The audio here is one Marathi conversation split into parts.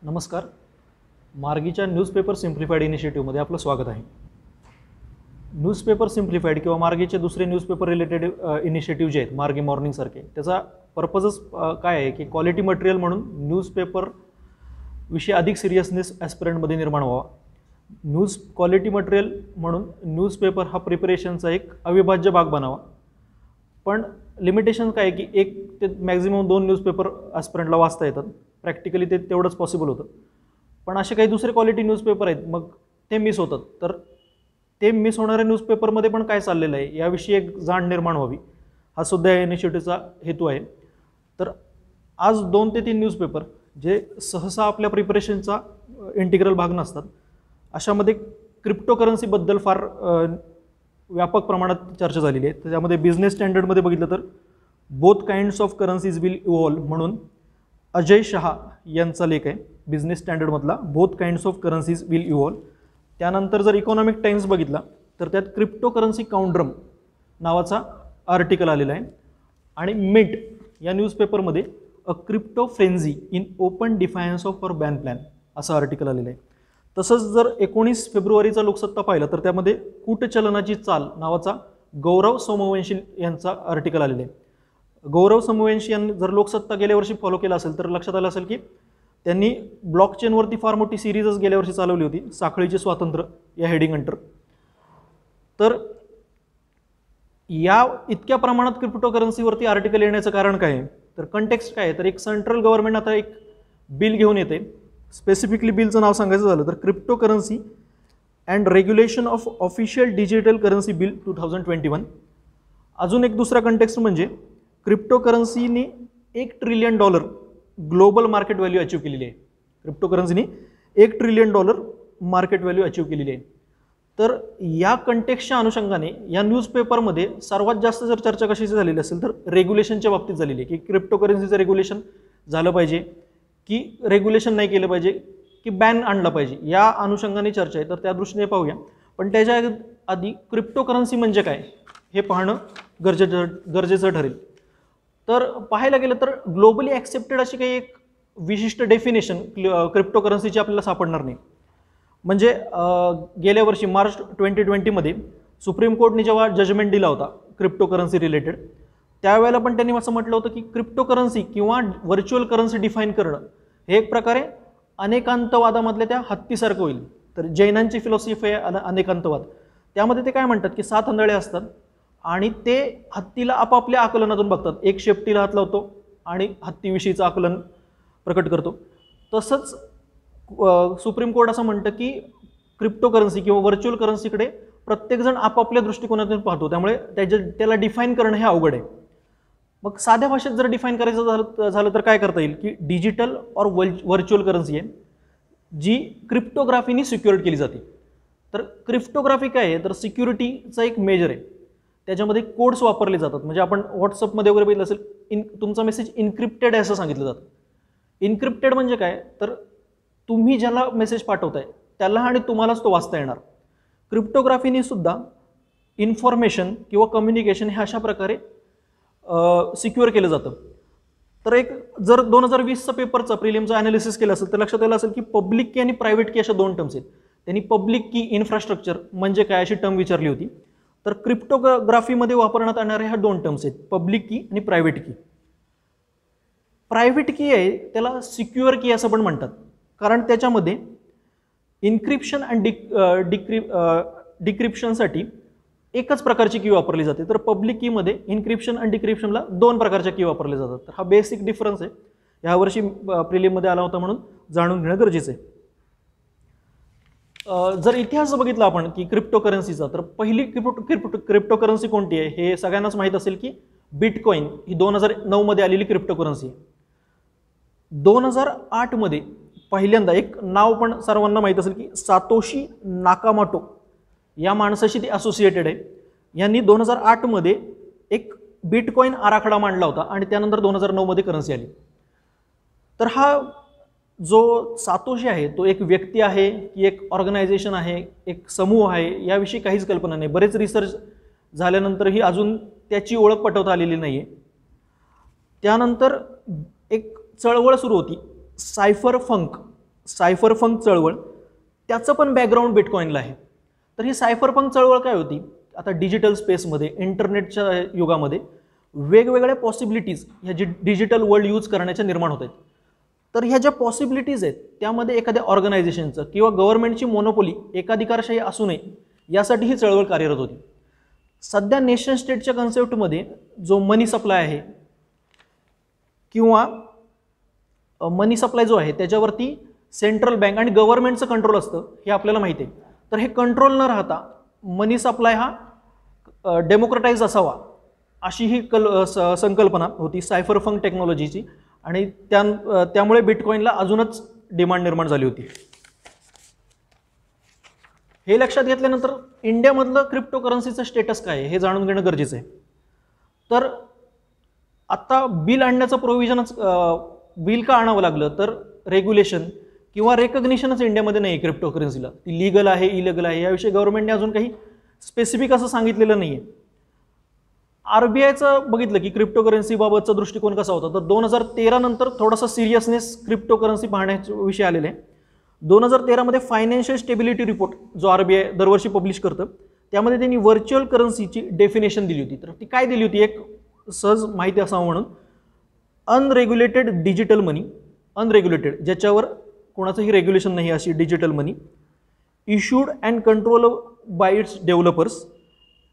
नमस्कार. मार्गीच्या न्यूजपेपर सिम्प्लिफाईड इनिशिएटिव्हमध्ये आपलं स्वागत आहे. न्यूजपेपर सिम्प्लिफाईड किंवा मार्गीचे दुसरे न्यूजपेपर रिलेटेड इनिशिएटिव्ह जे आहेत मार्गी मॉर्निंगसारखे, त्याचा पर्पजच काय आहे की क्वालिटी मटेरियल म्हणून न्यूजपेपर विषयी अधिक सिरियसनेस ॲस्पिरंटमध्ये निर्माण व्हावा. क्वालिटी मटेरियल म्हणून न्यूजपेपर हा प्रिपरेशनचा एक अविभाज्य भाग बनावा. पण लिमिटेशन काय आहे की एक ते मॅक्झिमम 2 न्यूजपेपर ॲस्पिरंटला वाचता येतात. प्रॅक्टिकली ते तेवढंच पॉसिबल होतं. पण असे काही दुसरे क्वालिटी न्यूजपेपर आहेत, मग ते मिस होतात. तर ते मिस होणाऱ्या न्यूजपेपरमध्ये पण काय चाललेलं आहे याविषयी एक जाण निर्माण व्हावी, हा सुद्धा या इनिशिएटिव्हचा हेतू आहे. तर आज 2 ते 3 न्यूजपेपर जे सहसा आपल्या प्रिपरेशनचा इंटिग्रल भाग नसतात, अशामध्ये क्रिप्टोकरन्सीबद्दल फार व्यापक प्रमाणात चर्चा झालेली आहे. त्याच्यामध्ये बिझनेस स्टँडर्डमध्ये बघितलं तर both kinds of currencies will evolve म्हणून अजय शहा यांचा लेख आहे बिझनेस स्टँडर्डमधला, both kinds of currencies will evolve. त्यानंतर जर इकॉनॉमिक टाइम्स बघितला तर त्यात क्रिप्टोकरन्सी काउंड्रम नावाचा आर्टिकल आलेला आहे. आणि मिंट या न्यूजपेपरमध्ये a crypto frenzy in open defiance of our ban plan असं आर्टिकल आलेलं आहे. तसंच जर 19 फेब्रुवारीचा लोकसत्ता पाहिला तर त्यामध्ये कूटचलनाची चाल नावाचा गौरव सोमवंशी यांचा आर्टिकल आलेला आहे. गौरव सोमवंशी यांनी जर लोकसत्ता गेल्या वर्षी फॉलो केला असेल तर लक्षात आलं असेल की त्यांनी ब्लॉकचेनवरती फार मोठी सिरीजच गेल्या वर्षी चालवली होती, साखळीचे स्वातंत्र्य या हेडिंग अंडर. तर या इतक्या प्रमाणात क्रिप्टोकरन्सीवरती आर्टिकल येण्याचं कारण काय आहे, तर कंटेक्स्ट काय आहे, तर एक सेंट्रल गव्हर्नमेंट आता एक बिल घेऊन येते. स्पेसिफिकली बिलचं नाव सांगायचं झालं तर cryptocurrency and regulation of official digital currency bill 2021. अजून एक दुसरा कंटेक्स्ट म्हणजे क्रिप्टोकरन्सीने $1 trillion global market value achieve केलेली आहे. क्रिप्टोकरन्सीने $1 ट्रिलियन मार्केट व्हॅल्यू अचीव केलेली आहे. तर या कंटेक्स्टच्या अनुषंगाने या न्यूजपेपरमध्ये सर्वात जास्त जर चर्चा कशाची झालेली असेल तर रेग्युलेशनच्या बाबतीत झालेली आहे की क्रिप्टोकरन्सीचं रेग्युलेशन झालं पाहिजे की रेग्युलेशन नाही केलं पाहिजे की बॅन आणला पाहिजे, या अनुषंगाने चर्चा आहे. तर त्या दृष्टीने पाहूया. पण त्याच्या आधी क्रिप्टोकरन्सी म्हणजे काय हे पाहणं गरजेचं ठरेल. तर पाहायला गेलं तर ग्लोबली ॲक्सेप्टेड अशी काही एक विशिष्ट डेफिनेशन क्रिप्टोकरन्सीची आपल्याला सापडणार नाही. म्हणजे गेल्या वर्षी मार्च 2020मध्ये सुप्रीम कोर्टने जेव्हा जजमेंट दिला होता क्रिप्टोकरन्सी रिलेटेड, त्यावेळेला पण त्यांनी असं म्हटलं होतं की क्रिप्टोकरन्सी किंवा व्हर्च्युअल करन्सी डिफाईन करणं हे एक प्रकारे अनेकांतवादामधल्या त्या हत्तीसारखं होईल. तर जैनांची फिलॉसॉफी आहे अनेकांतवाद. त्यामध्ये ते काय म्हणतात की 7 आंधळे असतात आणि ते हत्तीला आपापल्या आकलनातून बघतात. एक शेपटीला हात लावतो आणि हत्तीविषयीचं आकलन प्रकट करतो. तसंच सुप्रीम कोर्ट असं म्हणतं की क्रिप्टोकरन्सी किंवा व्हर्च्युअल करन्सीकडे प्रत्येकजण आपापल्या दृष्टिकोनातून पाहतो, त्यामुळे त्याला डिफाईन करणं हे अवघड आहे. मग साध्या भाषेत जर डिफाईन करायचं झालं तर काय करता येईल की डिजिटल और व्हर्च्युअल करन्सी आहे जी क्रिप्टोग्राफीनी सिक्युअर्ड केली जाते. तर क्रिप्टोग्राफी काय आहे तर सिक्युरिटीचा एक मेजर आहे. त्याच्यामध्ये कोड्स वापरले जातात. म्हणजे आपण व्हॉट्सअपमध्ये वगैरे बघितलं असेल तुमचा मेसेज इनक्रिप्टेड आहे असं सांगितलं जातं. इनक्रिप्टेड म्हणजे काय तर तुम्ही ज्याला मेसेज पाठवताय त्याला आणि तुम्हालाच तो वाचता येणार. क्रिप्टोग्राफीने सुद्धा इन्फॉर्मेशन किंवा कम्युनिकेशन हे अशा प्रकारे सिक्युअर केलं जातं. तर एक जर 2020चा पेपरचा प्रिलिमचा ॲनालिसिस केलं असेल तर लक्षात आलं असेल की पब्लिक की आणि प्रायव्हेट की अशा 2 टर्म्स आहेत. त्यांनी पब्लिक की इन्फ्रास्ट्रक्चर म्हणजे काय अशी टर्म विचारली होती. तर क्रिप्टोग्राफीमध्ये वापरण्यात येणाऱ्या ह्या 2 टर्म्स आहेत, पब्लिक की आणि प्रायव्हेट की. प्रायव्हेट की आहे त्याला सिक्युअर की असं पण म्हणतात, कारण त्याच्यामध्ये इन्क्रिप्शन आणि डिक्रिप्शनसाठी एकच प्रकारची की वापरली जाते. तर पब्लिक कीमध्ये इन्क्रिप्शन आणि डिक्रिप्शनला 2 प्रकारच्या की वापरल्या जातात. तर हा बेसिक डिफरन्स आहे, यावर्षी प्रिलिममध्ये आला होता म्हणून जाणून घेणं गरजेचं आहे. जर इतिहास बघितला आपण की क्रिप्टोकरन्सीचा, तर पहिली क्रिप्टोकरन्सी कोणती आहे हे सगळ्यांनाच माहीत असेल की बिटकॉइन ही 2009मध्ये आलेली क्रिप्टोकरन्सी आहे. 2008 मध्ये पहिल्यांदा एक नाव पण सर्वांना माहीत असेल की सातोशी नाकामोटो या माणसाशी ती असोसिएटेड आहे. यांनी 2008 मध्ये एक बिटकॉइन आराखडा मांडला होता आणि त्यानंतर 2009 मध्ये करन्सी आली. तर हा जो सातोशी आहे तो एक व्यक्ती आहे की एक ऑर्गनायझेशन आहे, एक समूह आहे, याविषयी काहीच कल्पना नाही. बरेच रिसर्च झाल्यानंतरही अजून त्याची ओळख पटवता आलेली नाही आहे. त्यानंतर एक चळवळ सुरू होती सायफर फंक सायफरपंक चळवळ, त्याचं पण बॅकग्राऊंड बिटकॉईनला आहे. तर ही सायफरपंक चळवळ काय होती, आता डिजिटल स्पेसमध्ये, इंटरनेटच्या युगामध्ये वेगवेगळ्या पॉसिबिलिटीज ह्या जी डिजिटल वर्ल्ड यूज करण्याच्या निर्माण होत आहेत. तर ह्या ज्या पॉसिबिलिटीज आहेत त्यामध्ये एखाद्या ऑर्गनायझेशनचं किंवा गव्हर्नमेंटची मोनोपोली, एकाधिकारशाही असू नये यासाठी ही चळवळ कार्यरत होती. सध्या नेशन स्टेटच्या कन्सेप्टमध्ये जो मनी सप्लाय आहे किंवा मनी सप्लाय जो आहे त्याच्यावरती सेंट्रल बँक आणि गव्हर्नमेंटचं कंट्रोल असतं हे आपल्याला माहिती आहे. तर हे कंट्रोल न राहता मनी सप्लाय हा डेमोक्रेटाइज असावा अशी ही संकल्पना होती सायफरपंक टेक्नॉलॉजीची, आणि त्यामुळे बिटकॉईनला अजूनच डिमांड निर्माण झाली होती. हे लक्षात घेतल्यानंतर इंडियामधलं क्रिप्टोकरन्सीचं स्टेटस काय आहे हे जाणून घेणं गरजेचं आहे. तर आता बिल आणण्याचं प्रोव्हिजनच, बिल का आणावं लागलं तर रेग्युलेशन किंवा रेकग्निशनच इंडियामध्ये नाही आहे क्रिप्टोकरन्सीला. ती लीगल आहे, इलिगल आहे याविषयी गव्हर्नमेंटने अजून काही स्पेसिफिक असं सांगितलेलं नाही आहे. RBIचं बघितलं की क्रिप्टोकरन्सीबाबतचा दृष्टिकोन कसा होता, तर 2013 नंतर थोडासा सिरियसनेस क्रिप्टोकरन्सी पाहण्याचे विषय आलेले आहे. 2013 मध्ये फायनान्शियल स्टेबिलिटी रिपोर्ट जो RBI दरवर्षी पब्लिश करतं त्यामध्ये त्यांनी व्हर्च्युअल करन्सीची डेफिनेशन दिली होती. तर ती काय दिली होती, एक सहज माहिती असावं म्हणून, अनरेग्युलेटेड डिजिटल मनी, अनरेग्युलेटेड ज्याच्यावर कोणाचंही रेग्युलेशन नाही अशी digital money, issued and control by it's developers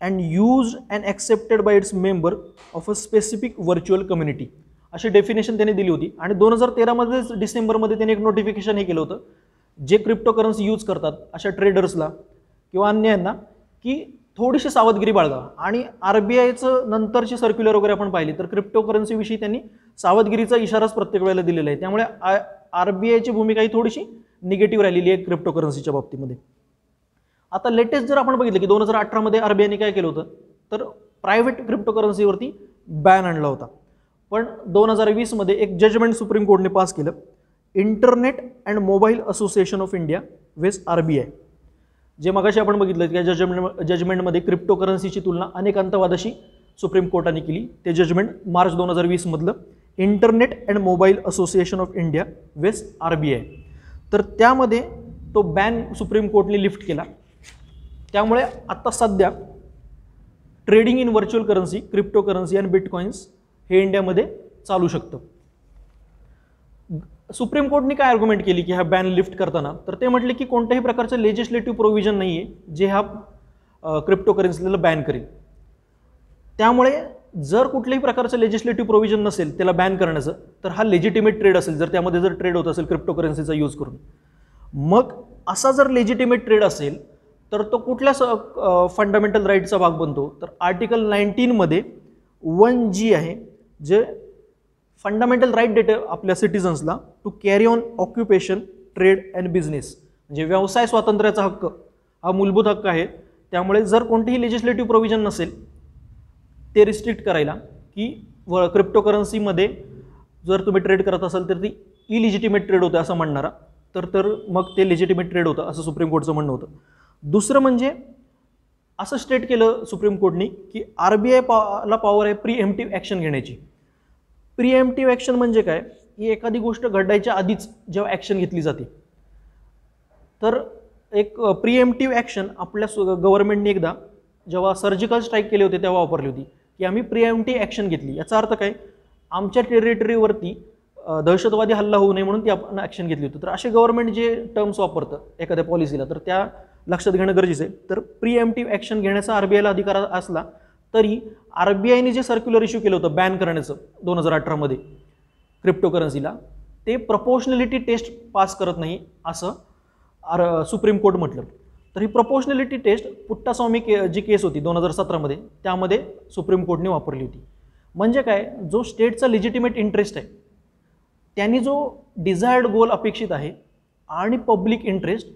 and used and accepted bye its member of a specific virtual community, अशी डेफिनेशन त्यांनी दिली होती. आणि 2013 मध्येच डिसेंबरमध्ये त्यांनी एक नोटिफिकेशन हे केलं होतं जे क्रिप्टोकरन्सी यूज करतात अशा ट्रेडर्सला किंवा अन्यांना की थोडीशी सावधगिरी बाळगा. आणि RBIचं नंतरची सर्क्युलर वगैरे आपण पाहिली तर क्रिप्टोकरन्सीविषयी त्यांनी सावधगिरीचा इशाराच प्रत्येक वेळेला दिलेला आहे. त्यामुळे RBIची भूमिका ही थोडीशी निगेटिव्ह राहिलेली आहे क्रिप्टोकरन्सीच्या बाबतीमध्ये. आता लेटेस्ट जर आपण बघितलं की 2018 मध्ये RBIने काय केलं होतं तर प्रायव्हेट क्रिप्टोकरन्सीवरती बॅन आणला होता. पण 2020 मध्ये एक जजमेंट सुप्रीम कोर्टने पास केलं, internet and mobile association of India वेस RBI, जे मगाशी आपण बघितलं की जजमेंटमध्ये क्रिप्टोकरन्सीची तुलना अनेक अंतवादाशी सुप्रीम कोर्टाने केली. ते जजमेंट मार्च 2020 मधलं, internet and mobile association of India वेस RBI. तर त्यामध्ये तो बॅन सुप्रीम कोर्टने लिफ्ट केला. त्यामुळे आता सध्या trading in virtual currency, cryptocurrency and bitcoins हे इंडियामध्ये चालू शकतं. सुप्रीम कोर्टने काय आर्ग्युमेंट केली की हा बॅन लिफ्ट करताना, तर ते म्हटले की कोणत्याही प्रकारचं लेजिस्लेटिव्ह प्रोव्हिजन नाही आहे जे हा क्रिप्टोकरन्सीला बॅन करेल. त्यामुळे जर कुठल्याही प्रकारचं लेजिस्लेटिव्ह प्रोव्हिजन नसेल त्याला बॅन करण्याचं, तर हा लेजिटिमेट ट्रेड असेल, जर त्यामध्ये जर ट्रेड होत असेल क्रिप्टोकरन्सीचा यूज करून, मग असा जर लेजिटिमेट ट्रेड असेल तर तो कुठल्या फंडामेंटल राईटचा भाग बनतो, तर आर्टिकल 19 मध्ये 1G आहे, जे फंडामेंटल राईट देते आपल्या सिटिझन्सला to carry on occupation, trade and business, म्हणजे व्यवसाय स्वातंत्र्याचा हक्क हा मूलभूत हक्क आहे. त्यामुळे जर कोणतेही लेजिस्लेटिव्ह प्रोव्हिजन नसेल ते रिस्ट्रिक्ट करायला की क्रिप्टोकरन्सीमध्ये जर तुम्ही ट्रेड करत असाल तर ती इलिजिटिमेट ट्रेड होतं असं म्हणणारा, तर मग ते लेजिटिमेट ट्रेड होतं असं सुप्रीम कोर्टचं म्हणणं होतं. दुसरं म्हणजे असं स्टेट केलं सुप्रीम कोर्टने की RBI ला पॉवर आहे प्रीएम्प्टिव्ह ॲक्शन घेण्याची. प्रीएम्प्टिव्ह ॲक्शन म्हणजे काय, ही एखादी गोष्ट घडायच्या आधीच जेव्हा ॲक्शन घेतली जाते, तर एक प्रीएम्प्टिव्ह ॲक्शन आपल्या गव्हर्नमेंटने एकदा जेव्हा सर्जिकल स्ट्राईक केले होते तेव्हा वापरली होती की आम्ही प्रीएम्प्टिव्ह ॲक्शन घेतली. याचा अर्थ काय, आमच्या टेरिटरीवरती दहशतवादी हल्ला होऊ नये म्हणून ती आपण ॲक्शन घेतली होती. तर असे गव्हर्नमेंट जे टर्म्स वापरतं एखाद्या पॉलिसीला तर त्या लक्षात घेणं गरजेचं आहे. तर प्रीएम्प्टिव्ह ॲक्शन घेण्याचा RBIला अधिकार असला तरी RBIने जे सर्क्युलर इश्यू केलं होतं बॅन करण्याचं 2018 मध्ये क्रिप्टोकरन्सीला, ते प्रपोर्शनॅलिटी टेस्ट पास करत नाही असं सुप्रीम कोर्ट म्हटलं. तर ही प्रपोर्शनॅलिटी टेस्ट पुट्टास्वामी जी केस होती 2017 मध्ये त्यामध्ये सुप्रीम कोर्टने वापरली होती. म्हणजे काय, जो स्टेटचा लेजिटिमेट इंटरेस्ट आहे त्यांनी जो डिझायर्ड गोल अपेक्षित आहे आणि पब्लिक इंटरेस्ट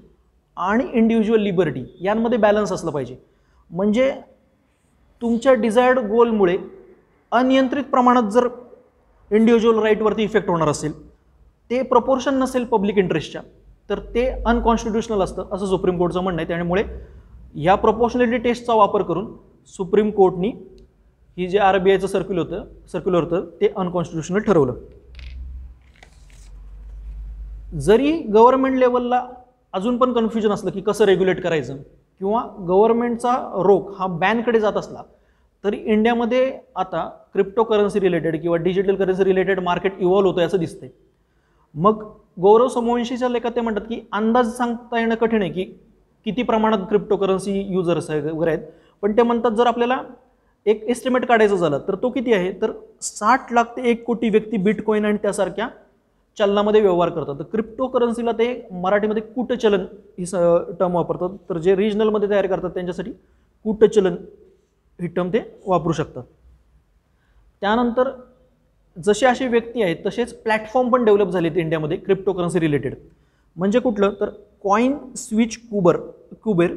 आणि इंडिव्हिज्युअल लिबर्टी यांमध्ये बॅलन्स असलं पाहिजे. म्हणजे तुमच्या डिझायर्ड गोलमुळे अनियंत्रित प्रमाणात जर इंडिव्हिज्युअल राईटवरती इफेक्ट होणार असेल, ते प्रपोर्शन नसेल पब्लिक इंटरेस्टच्या, तर ते अनकॉन्स्टिट्युशनल असतं असं सुप्रीम कोर्टचं म्हणणं आहे. त्यामुळे या प्रपोर्शनॅलिटी टेस्टचा वापर करून सुप्रीम कोर्टनी ही जे RBIचं सर्क्युलर होतं ते अनकॉन्स्टिट्युशनल ठरवलं. जरी गव्हर्नमेंट लेवलला अजून पण कन्फ्युजन असलं की कसं रेग्युलेट करायचं किंवा गव्हर्नमेंटचा रोख हा बॅनकडे जात असला, तरी इंडियामध्ये आता क्रिप्टोकरन्सी रिलेटेड किंवा digital currency related market evolve होतंय असं दिसतंय. मग गौरव समवंशीच्या लेखात ते म्हणतात की अंदाज सांगता येणं कठीण आहे की किती प्रमाणात क्रिप्टोकरन्सी युजर्स वगैरे आहेत, पण ते म्हणतात जर आपल्याला एक एस्टिमेट काढायचं झालं तर तो किती आहे, तर 60 लाख ते 1 कोटी व्यक्ती बिटकॉइन आणि त्यासारख्या चलनामध्ये व्यवहार करतात. तर क्रिप्टोकरन्सीला ते मराठीमध्ये कूटचलन ही टर्म वापरतात. तर जे रिजनलमध्ये तयार करतात त्यांच्यासाठी कूटचलन ही टर्म ते वापरू शकतात. त्यानंतर जसे असे व्यक्ती आहेत तसेच प्लॅटफॉर्म पण डेव्हलप झालेत इंडियामध्ये क्रिप्टोकरन्सी रिलेटेड. म्हणजे कुठलं, तर कॉइन स्विच कुबेर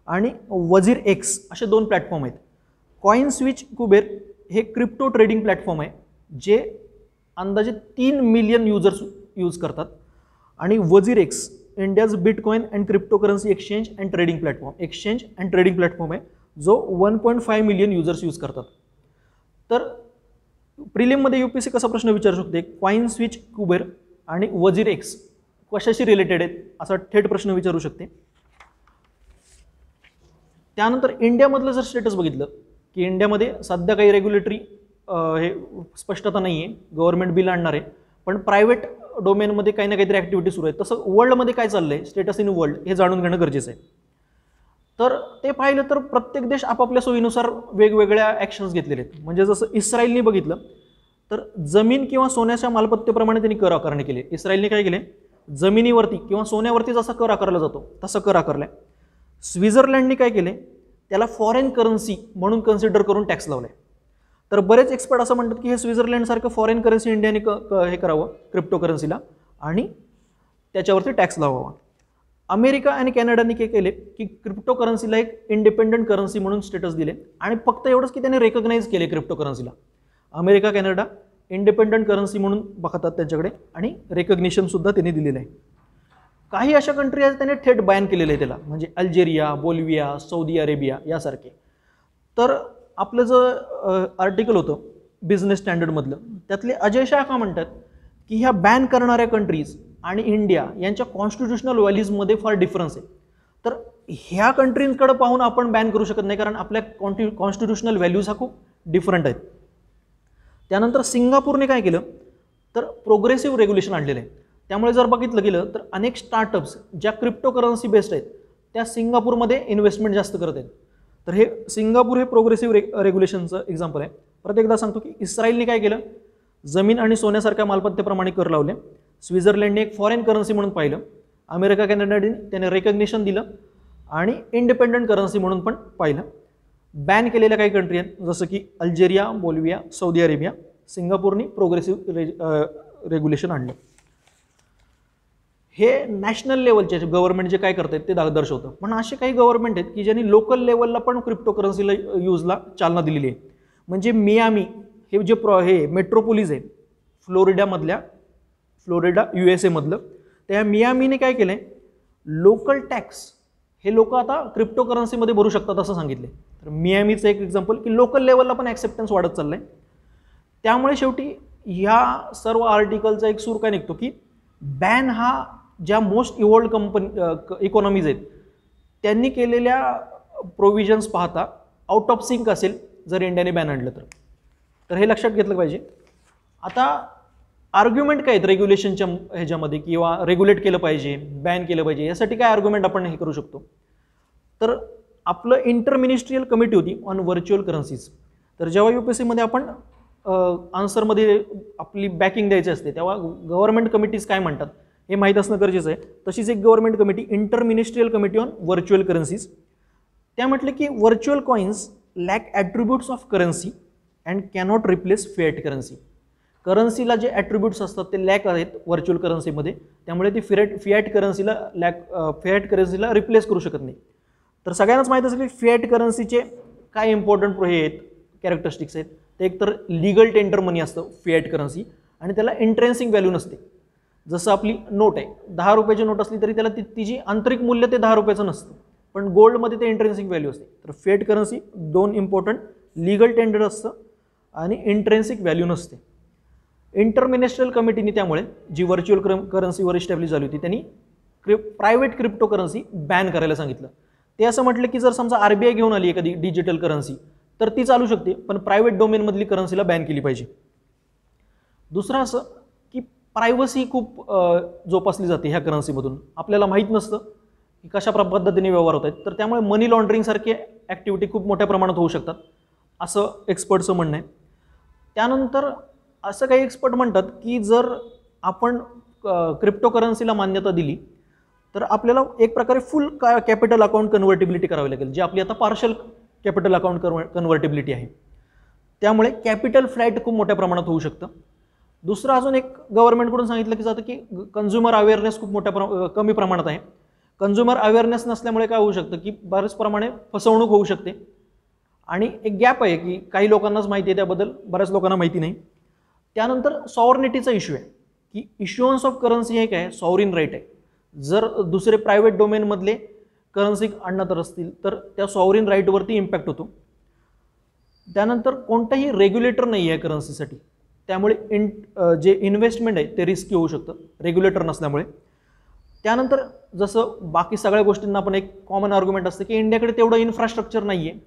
आणि वजीर एक्स असे 2 प्लॅटफॉर्म आहेत. कॉइन स्विच कुबेर हे क्रिप्टो ट्रेडिंग प्लॅटफॉर्म आहे जे अंदाजे 3 मिलियन युजर्स यूज करतात. आणि WazirX India's bitcoin and cryptocurrency exchange and trading platform आहे जो 1.5 मिलियन युजर्स यूज करतात. तर प्रिलिममध्ये UPSC कसा प्रश्न विचारू शकते, कॉइन स्विच कुबेर आणि वजीर एक्स कशाशी रिलेटेड आहेत असा थेट प्रश्न विचारू शकते. त्यानंतर इंडियामधलं जर स्टेटस बघितलं की इंडियामध्ये सध्या काही रेग्युलेटरी हे स्पष्टता नाही आहे, गव्हर्नमेंट बिल आणणार आहे, पण प्रायव्हेट डोमेनमध्ये काही ना काहीतरी ॲक्टिव्हिटी सुरू आहे. तसं वर्ल्डमध्ये काय चाललं आहे, स्टेटस इन वर्ल्ड हे जाणून घेणं गरजेचं आहे. तर ते पाहिलं तर प्रत्येक देश आपापल्या सोयीनुसार वेगवेगळ्या ॲक्शन्स घेतलेले आहेत. म्हणजे जसं इस्रायलने बघितलं तर जमीन किंवा सोन्याच्या मालमत्तेप्रमाणे त्यांनी कर आकारणी केली. इस्रायलने काय केले, जमिनीवरती किंवा सोन्यावरती जसा कर आकारला जातो तसा कर आकारलाय. स्वित्झर्लंडने काय केले, त्याला फॉरेन करन्सी म्हणून कन्सिडर करून टॅक्स लावलाय. तर बरेच एक्सपर्ट असं म्हणतात की हे स्वित्झर्लंडसारखं फॉरेन करन्सी इंडियाने हे करावं क्रिप्टोकरन्सीला आणि त्याच्यावरती टॅक्स लावावा. अमेरिका आणि कॅनडाने काय केले की क्रिप्टोकरन्सीला एक इंडिपेंडंट करन्सी म्हणून स्टेटस दिले आणि फक्त एवढंच की त्याने रेकग्नाइज केले क्रिप्टोकरन्सीला. अमेरिका कॅनडा इंडिपेंडंट करन्सी म्हणून बघतात त्यांच्याकडे आणि रेकग्निशनसुद्धा त्यांनी दिलेलं आहे. काही अशा कंट्री आहेत त्याने थेट बॅन केलेलं आहे त्याला, म्हणजे अल्जेरिया, बोलिव्हिया, सौदी अरेबिया यासारखे. तर आपलं जे आर्टिकल होतं बिझनेस स्टँडर्डमधलं त्यातले अजय शाह का म्हणतात की ह्या बॅन करणाऱ्या कंट्रीज आणि इंडिया यांच्या कॉन्स्टिट्युशनल व्हॅल्यूजमध्ये फार डिफरन्स आहे. तर ह्या कंट्रींकडे पाहून आपण बॅन करू शकत नाही कारण आपल्या कॉन्स्टिट्युशनल व्हॅल्यूज हा खूप डिफरंट आहेत. त्यानंतर सिंगापूरने काय केलं, तर प्रोग्रेसिव्ह रेग्युलेशन आणलेलं आहे. त्यामुळे जर बघितलं गेलं तर अनेक स्टार्टअप्स ज्या क्रिप्टोकरन्सी बेस्ड आहेत त्या सिंगापूरमध्ये इन्व्हेस्टमेंट जास्त करत आहेत. तर हे सिंगापूर हे प्रोग्रेसिव्ह रेग्युलेशनचं एक्झाम्पल आहे. परत एकदा सांगतो की इस्रायलने काय केलं, जमीन आणि सोन्यासारख्या मालमत्तेप्रमाणे कर लावले. स्वित्झर्लंडने एक फॉरेन करन्सी म्हणून पाहिलं. अमेरिका कॅनडाने त्याने रेकग्निशन दिलं आणि इंडिपेंडंट करन्सी म्हणून पण पाहिलं. बॅन केलेल्या काही कंट्री आहेत जसं की अल्जेरिया, बोलिव्हिया, सौदी अरेबिया. सिंगापूरने प्रोग्रेसिव्ह रेग्युलेशन आणलं. हे नॅशनल लेवलचे गव्हर्नमेंट जे काय करतात ते दर्शवतं. पण असे काही गव्हर्नमेंट आहेत की ज्यांनी लोकल लेवलला पण क्रिप्टोकरन्सीला यूजला चालना दिलेली आहे. म्हणजे मियामी हे जे हे मेट्रोपोलिस आहे फ्लोरिडा USA मधलं, त्या मियामीने काय केलं आहे, लोकल टॅक्स हे लोक आता क्रिप्टोकरन्सीमध्ये भरू शकतात असं सांगितले. तर मियामीचं एक एक्झाम्पल की लोकल लेवलला पण ॲक्सेप्टन्स वाढत चाललं आहे. त्यामुळे शेवटी ह्या सर्व आर्टिकलचा एक सूर काय निघतो की बॅन हा ज्या मोस्ट इव्हॉल्ड इकॉनॉमीज आहेत त्यांनी केलेल्या प्रोव्हिजन्स पाहता आउट ऑफ सिंक असेल जर इंडियाने बॅन आणलं तर हे लक्षात घेतलं पाहिजे. आता आर्ग्युमेंट काय आहेत रेग्युलेशनच्या ह्याच्यामध्ये किंवा रेग्युलेट केलं पाहिजे, बॅन केलं पाहिजे, यासाठी काय आर्ग्युमेंट आपण हे करू शकतो. तर आपलं इंटरमिनिस्ट्रियल कमिटी होती ऑन व्हर्च्युअल करन्सीज. तर जेव्हा UPSCमध्ये आपण आन्सरमध्ये आपली बॅकिंग द्यायची असते तेव्हा गव्हर्नमेंट कमिटीज काय म्हणतात हे माहीत असणं गरजेचं आहे. तशीच एक government committee interministerial committee on virtual currencies, त्या म्हटले की virtual coins lack attributes of currency and cannot replace fiat currency. करन्सीला जे ॲट्रिब्यूट्स असतात ते लॅक आहेत व्हर्च्युअल करन्सीमध्ये, त्यामुळे ती फिएट करन्सीला रिप्लेस करू शकत नाही. तर सगळ्यांनाच माहीत असेल की फिएट करन्सीचे काय इम्पॉर्टंट हे आहेत कॅरेक्टरिस्टिक्स आहेत. ते एक तर लिगल टेंडर मनी असतं फिएट करन्सी आणि त्याला इंट्रेन्सिक व्हॅल्यू नसते. जसं आपली नोट आहे, 10 रुपयाची नोट असली तरी त्याला तिची आंतरिक मूल्य ते 10 रुपयाचं नसतं, पण गोल्डमध्ये ते इंट्रेन्सिक व्हॅल्यू असते. तर fiat currency 2 important, legal tender असतं आणि इंट्रेन्सिक व्हॅल्यू नसते. इंटरमिनिस्ट्रियल कमिटीने त्यामुळे जी व्हर्च्युअल करन्सीवर इस्टॅब्लिश झाली होती त्यांनी प्रायव्हेट क्रिप्टो करन्सी बॅन करायला सांगितलं. ते असं म्हटलं की जर समजा RBI घेऊन आली एखादी डिजिटल करन्सी तर ती चालू शकते, पण प्रायव्हेट डोमेनमधली करन्सीला बॅन केली पाहिजे. दुसरं असं की प्रायव्हसी खूप जोपासली जाते ह्या करन्सीमधून. आपल्याला माहीत नसतं की कशा पद्धतीने व्यवहार होत आहेत, तर त्यामुळे मनी लॉन्ड्रिंगसारखे ॲक्टिव्हिटी खूप मोठ्या प्रमाणात होऊ शकतात असं एक्सपर्टचं म्हणणं आहे. त्यानंतर असं काही एक्सपर्ट म्हणतात की जर आपण क्रिप्टो करन्सीला मान्यता दिली तर आपल्याला एक प्रकारे फुल कॅपिटल अकाउंट कन्व्हर्टिबिलिटी करावी लागेल, जी आपली आता पार्शल कॅपिटल अकाउंट कन्व्हर्टिबिलिटी आहे. त्यामुळे कॅपिटल फ्लाईट खूप मोठ्या प्रमाणात होऊ शकतं. दुसरं अजून एक गव्हर्नमेंटकडून सांगितलं की जातं की कन्झ्युमर अवेअरनेस खूप कमी प्रमाणात आहे. कन्झ्युमर अवेअरनेस नसल्यामुळे काय होऊ शकतं की बऱ्याच प्रमाणे फसवणूक होऊ शकते आणि एक गॅप आहे की काही लोकांनाच माहिती आहे त्याबद्दल, बऱ्याच लोकांना माहिती नाही. त्यानंतर सॉव्हर्निटीचा इश्यू आहे की इश्युअन्स ऑफ करन्सी हे काय सॉव्हरिन राईट आहे. जर दुसरे प्रायव्हेट डोमेनमधले करन्सी आणत असतील तर त्या सॉव्हरिन राईटवरती इम्पॅक्ट होतो. त्यानंतर कोणताही रेग्युलेटर नाही आहे करन्सीसाठी, त्यामुळे जे इन्व्हेस्टमेंट आहे ते रिस्की होऊ शकतं रेग्युलेटर नसल्यामुळे. त्यानंतर जसं बाकी सगळ्या गोष्टींना पण एक कॉमन आर्ग्युमेंट असतं की इंडियाकडे तेवढं इन्फ्रास्ट्रक्चर नाही आहे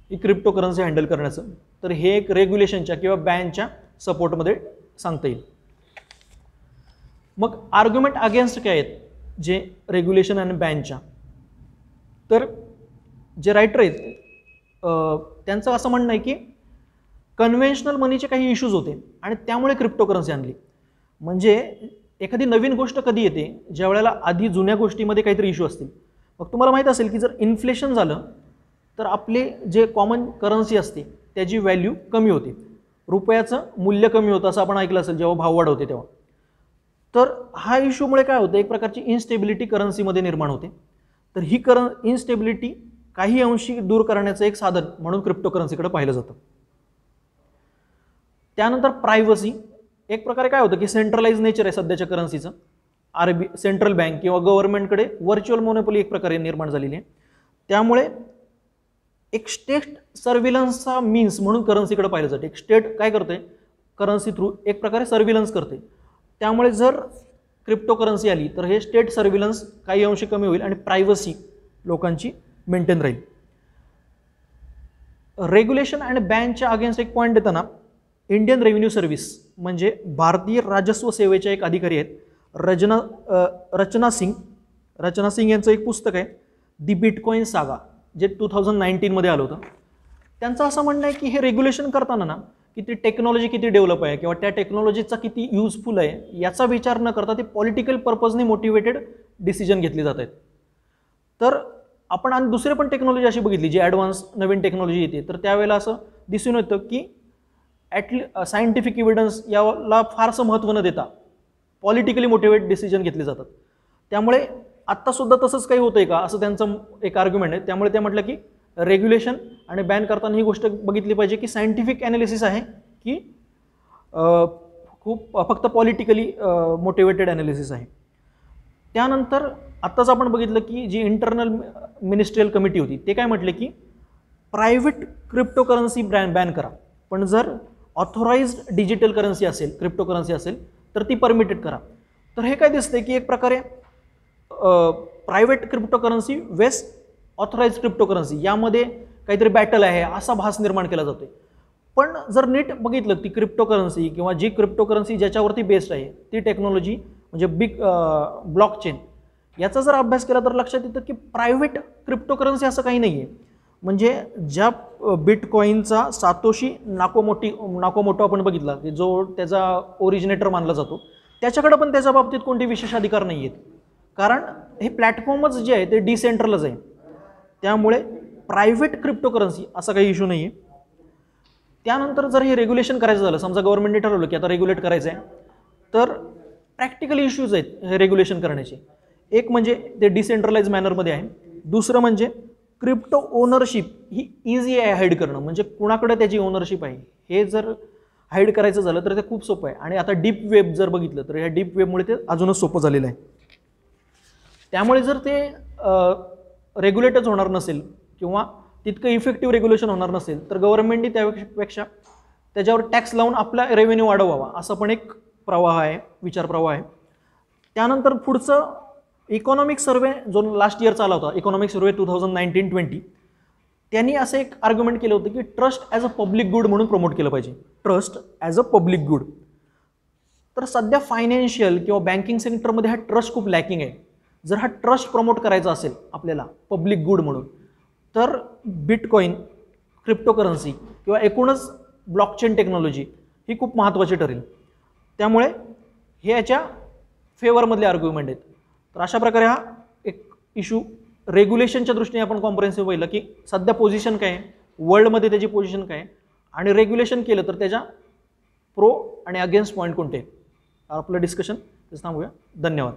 की क्रिप्टो करन्सी हँडल करण्याचं, तर हे एक रेग्युलेशनच्या किंवा बॅनच्या सपोर्टमध्ये सांगता येईल. मग आर्ग्युमेंट अगेन्स्ट काय आहेत जे रेग्युलेशन आणि बॅनच्या, तर जे रायटर आहेत त्यांचं असं म्हणणं आहे की कन्व्हेन्शनल मनीचे काही इश्यूज होते आणि त्यामुळे क्रिप्टो करन्सी आणली. म्हणजे एखादी नवीन गोष्ट कधी येते ज्या वेळेला आधी जुन्या गोष्टीमध्ये काहीतरी इश्यू असतील. मग तुम्हाला माहीत असेल की जर इन्फ्लेशन झालं तर आपले जे कॉमन करन्सी असते त्याची व्हॅल्यू कमी होते, रुपयाचं मूल्य कमी होतं असं आपण ऐकलं असेल जेव्हा भाव वाढवते तेव्हा. तर हा इश्यूमुळे काय होतं, एक प्रकारची इन्स्टेबिलिटी करन्सीमध्ये निर्माण होते. तर ही इन्स्टेबिलिटी काही अंशी दूर करण्याचं एक साधन म्हणून क्रिप्टो करन्सीकडे पाहिलं जातं. त्यानंतर प्रायव्हसी, एक प्रकारे काय होतं की सेंट्रलाइज नेचर आहे सध्याच्या करन्सीचं. सेंट्रल बँक किंवा गव्हर्नमेंटकडे व्हर्च्युअल मोनोपोली एक प्रकारे निर्माण झालेली आहे. त्यामुळे एक स्टेट सर्व्हिलन्सचा मीन्स म्हणून करन्सीकडे पाहिलं जातं. एक स्टेट काय करते करन्सी थ्रू एक प्रकारे सर्व्हिलन्स करते. त्यामुळे जर क्रिप्टो करन्सी आली तर हे स्टेट सर्व्हिलन्स काही अंशी कमी होईल आणि प्रायव्हसी लोकांची मेंटेन राहील. रेग्युलेशन आणि बॅनच्या अगेन्स्ट एक पॉईंट देताना इंडियन रेव्हेन्यू सर्व्हिस म्हणजे भारतीय राजस्व सेवेचे एक अधिकारी आहेत रचना सिंग यांचं एक पुस्तक आहे दी बिटकॉइन सागा, जे 2019 आलं होतं. त्यांचं असं म्हणणं आहे की हे रेग्युलेशन करताना ना की ती टेक्नॉलॉजी किती डेव्हलप आहे किंवा त्या टेक्नॉलॉजीचा किती युजफुल आहे याचा विचार न करता ते पॉलिटिकल पर्पजने मोटिवेटेड डिसिजन घेतले जात आहेत. तर आपण आणि दुसरे पण टेक्नॉलॉजी अशी बघितली जी ॲडव्हान्स नवीन टेक्नॉलॉजी येते तर त्यावेळेला असं दिसून येतं की सायंटिफिक एव्हिडन्स याला फारसं महत्त्व न देता पॉलिटिकली मोटिवेट डिसिजन घेतले जातात. त्यामुळे आत्तासुद्धा तसंच काही होतंय का असं त्यांचं एक आर्ग्युमेंट आहे. त्यामुळे ते म्हटलं की रेग्युलेशन आणि बॅन करताना ही गोष्ट बघितली पाहिजे की सायंटिफिक ॲनालिसिस आहे की खूप फक्त पॉलिटिकली मोटिवेटेड ॲनालिसिस आहे. त्यानंतर आत्ताच आपण बघितलं की जी इंटरनल मिनिस्ट्रियल कमिटी होती ते काय म्हटले की प्रायव्हेट क्रिप्टो करन्सी बॅन करा, पण जर ऑथोराइज्ड डिजिटल करन्सी असेल क्रिप्टो करन्सी असेल तर ती परमिटेड करा. तर हे काय दिसतंय की एक प्रकारे प्रायव्हेट क्रिप्टो करन्सी वेस्ट ऑथोराइज्ड क्रिप्टो करन्सी यामध्ये काहीतरी बॅटल आहे असा भास निर्माण केला जातोय. पण जर नीट बघितलं ती क्रिप्टो करन्सी किंवा जी क्रिप्टो करन्सी ज्याच्यावरती बेस्ड आहे ती टेक्नॉलॉजी म्हणजे ब्लॉकचेन याचा जर अभ्यास केला तर लक्षात येतं की प्रायव्हेट क्रिप्टो करन्सी असं काही नाही आहे. म्हणजे ज्या बिटकॉईनचा सातोशी नाकोमोटो आपण बघितला की जो त्याचा ओरिजिनेटर मानला जातो त्याच्याकडे पण त्याच्या बाबतीत कोणते विशेष अधिकार नाही आहेत, कारण हे प्लॅटफॉर्मच जे आहे ते डिसेंट्रलच आहे. त्यामुळे प्रायव्हेट क्रिप्टो करन्सी असा काही इश्यू नाही आहे. त्यानंतर जर हे रेग्युलेशन करायचं झालं, समजा गव्हर्नमेंटने ठरवलं की आता रेग्युलेट करायचं आहे, तर प्रॅक्टिकल इश्यूज आहेत हे रेग्युलेशन करण्याचे. एक म्हणजे ते डिसेंट्रलाइज मॅनरमध्ये आहे. दुसरं म्हणजे क्रिप्टो ओनरशिप ही इझी आहे हाईड करणं, म्हणजे कुणाकडे त्याची ओनरशिप आहे हे जर हाईड करायचं झालं तर ते खूप सोपं आहे. आणि आता डीप वेब जर बघितलं तर ह्या डीप वेबमुळे ते अजूनच सोपं झालेलं आहे. त्यामुळे जर ते रेग्युलेटच होणार नसेल किंवा तितकं इफेक्टिव्ह रेग्युलेशन होणार नसेल तर गव्हर्नमेंटनी त्यापेक्षा त्याच्यावर टॅक्स लावून आपला रेव्हेन्यू वाढवावा, असं पण एक प्रवाह आहे, विचार प्रवाह आहे. त्यानंतर पुढचं इकॉनॉमिक सर्वे जो लास्ट इयर चालला होता, इकॉनॉमिक सर्वे 2019-20, त्यांनी असं एक आर्ग्युमेंट केलं होतं की trust as a public good म्हणून प्रमोट केलं पाहिजे, trust as a public good. तर सध्या फायनान्शियल किंवा बँकिंग सेक्टरमध्ये हा ट्रस्ट खूप लॅकिंग आहे. जर हा ट्रस्ट प्रमोट करायचा असेल आपल्याला पब्लिक गुड म्हणून, तर बिटकॉइन, क्रिप्टोकरन्सी किंवा एकूणच ब्लॉकचेन टेक्नॉलॉजी ही खूप महत्त्वाची ठरेल. त्यामुळे हे याच्या फेवरमधले आर्ग्युमेंट आहेत. तर अशा प्रकारे हा एक इश्यू रेग्युलेशनच्या दृष्टीने आपण कॉम्प्रिहेन्सिव्ह पाहिलं की सध्या पोझिशन काय आहे, वर्ल्डमध्ये त्याची पोझिशन काय आहे, आणि रेग्युलेशन केलं तर त्याच्या प्रो आणि अगेन्स्ट पॉईंट कोणते. आपलं डिस्कशन थांबूया. धन्यवाद.